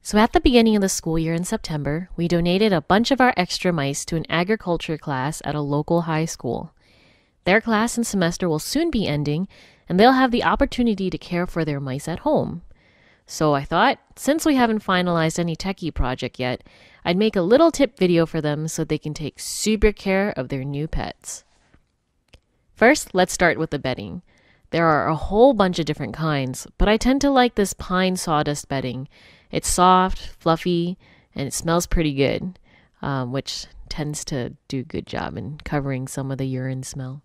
So at the beginning of the school year in September, we donated a bunch of our extra mice to an agriculture class at a local high school. Their class and semester will soon be ending, and they'll have the opportunity to care for their mice at home. So I thought, since we haven't finalized any techie project yet, I'd make a little tip video for them so they can take super care of their new pets. First, let's start with the bedding. There are a whole bunch of different kinds, but I tend to like this pine sawdust bedding. It's soft, fluffy, and it smells pretty good, which tends to do a good job in covering some of the urine smell.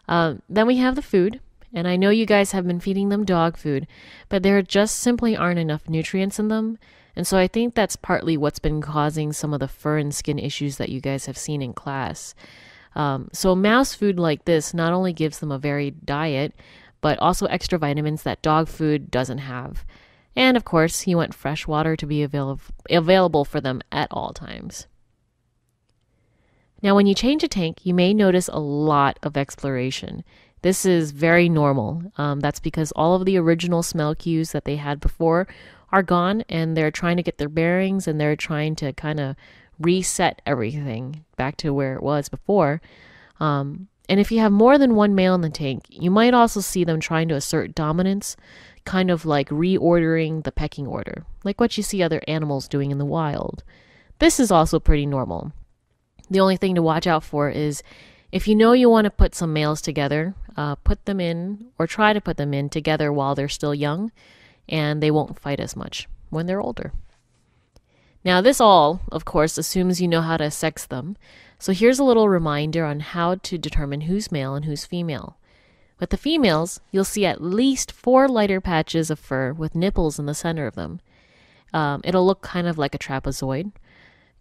Then we have the food, and I know you guys have been feeding them dog food, but there just simply aren't enough nutrients in them, and so I think that's partly what's been causing some of the fur and skin issues that you guys have seen in class. So mouse food like this not only gives them a varied diet, but also extra vitamins that dog food doesn't have. And of course, you want fresh water to be available for them at all times. Now, when you change a tank, you may notice a lot of exploration. This is very normal. That's because all of the original smell cues that they had before are gone, and they're trying to get their bearings, and they're trying to kind of reset everything back to where it was before. And if you have more than one male in the tank, you might also see them trying to assert dominance, kind of like reordering the pecking order, like what you see other animals doing in the wild. This is also pretty normal. The only thing to watch out for is if you know you want to put some males together, put them in or try to put them in together while they're still young, and they won't fight as much when they're older. Now, this all, of course, assumes you know how to sex them. So here's a little reminder on how to determine who's male and who's female. With the females, you'll see at least 4 lighter patches of fur with nipples in the center of them. It'll look kind of like a trapezoid.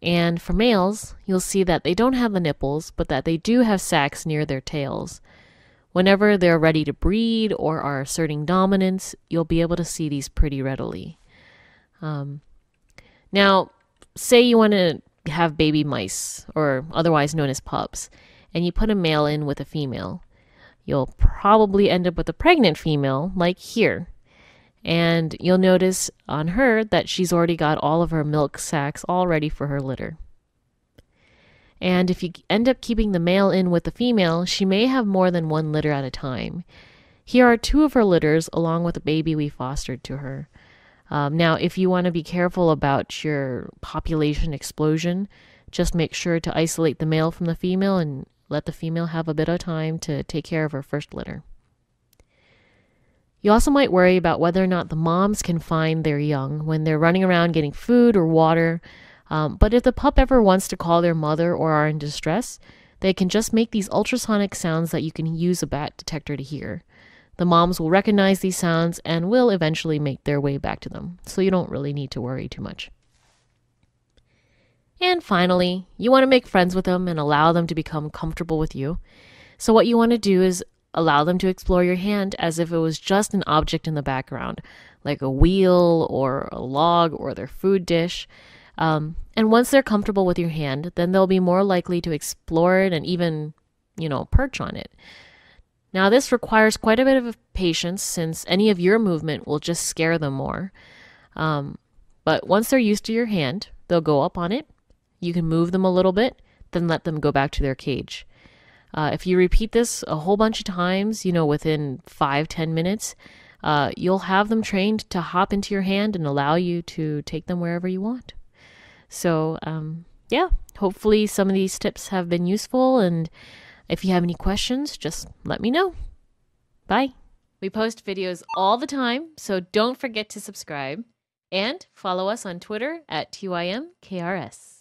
And for males, you'll see that they don't have the nipples, but that they do have sacs near their tails. Whenever they're ready to breed or are asserting dominance, you'll be able to see these pretty readily. Now, say you want to have baby mice, or otherwise known as pups, and you put a male in with a female. You'll probably end up with a pregnant female, like here. And you'll notice on her that she's already got all of her milk sacs all ready for her litter. And if you end up keeping the male in with the female, she may have more than 1 litter at a time. Here are 2 of her litters along with a baby we fostered to her. Now, if you want to be careful about your population explosion, just make sure to isolate the male from the female and let the female have a bit of time to take care of her first litter. You also might worry about whether or not the moms can find their young when they're running around getting food or water. But if the pup ever wants to call their mother or are in distress, they can just make these ultrasonic sounds that you can use a bat detector to hear. The moms will recognize these sounds and will eventually make their way back to them, so you don't really need to worry too much. And finally, you want to make friends with them and allow them to become comfortable with you. So what you want to do is allow them to explore your hand as if it was just an object in the background, like a wheel or a log or their food dish. And once they're comfortable with your hand, then they'll be more likely to explore it and even, perch on it. Now, this requires quite a bit of patience since any of your movement will just scare them more. But once they're used to your hand, they'll go up on it. You can move them a little bit, then let them go back to their cage. If you repeat this a whole bunch of times, within 5-10 minutes, you'll have them trained to hop into your hand and allow you to take them wherever you want. So, hopefully some of these tips have been useful, and if you have any questions, just let me know. Bye. We post videos all the time, so don't forget to subscribe and follow us on Twitter at TYMKRS.